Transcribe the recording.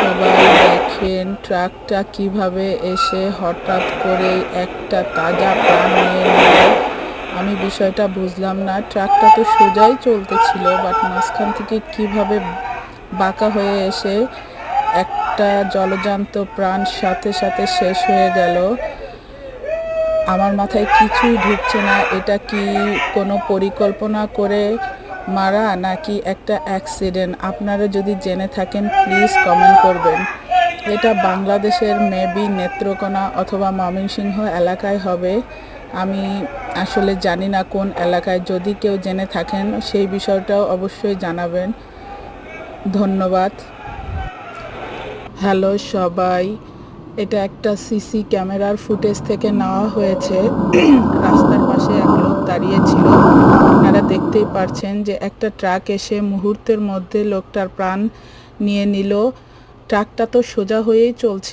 সবাই দেখেন ট্রাকটা কিভাবে এসে হঠাৎ করে একটা তাজা প্রাণ নিয়ে নিল। আমি বিষয়টা বুঝলাম না। ট্রাকটা তো সোজাই চলতেছিল, বাট মাঝখান থেকে কিভাবে বাঁকা হয়ে এসে একটা জলজান্ত প্রাণ সাথে সাথে শেষ হয়ে গেল। আমার মাথায় কিছুই ঢুকছে না। এটা কি কোনো পরিকল্পনা করে মারা নাকি একটা অ্যাক্সিডেন্ট? আপনারা যদি জেনে থাকেন প্লিজ কমেন্ট করবেন। এটা বাংলাদেশের মেবি নেত্রকোনা অথবা ময়মনসিংহ এলাকায় হবে। আমি আসলে জানি না কোন এলাকায়। যদি কেউ জেনে থাকেন সেই বিষয়টাও অবশ্যই জানাবেন। ধন্যবাদ। হ্যালো সবাই, এটা একটা সিসি ক্যামেরার ফুটেজ থেকে নেওয়া হয়েছে। রাস্তার পাশে এক লোক দাঁড়িয়ে ছিল। আপনারা দেখতেই পারছেন যে একটা ট্রাক এসে মুহূর্তের মধ্যে লোকটার প্রাণ নিয়ে নিল। ট্রাকটা তো সোজা হয়েই চলছে।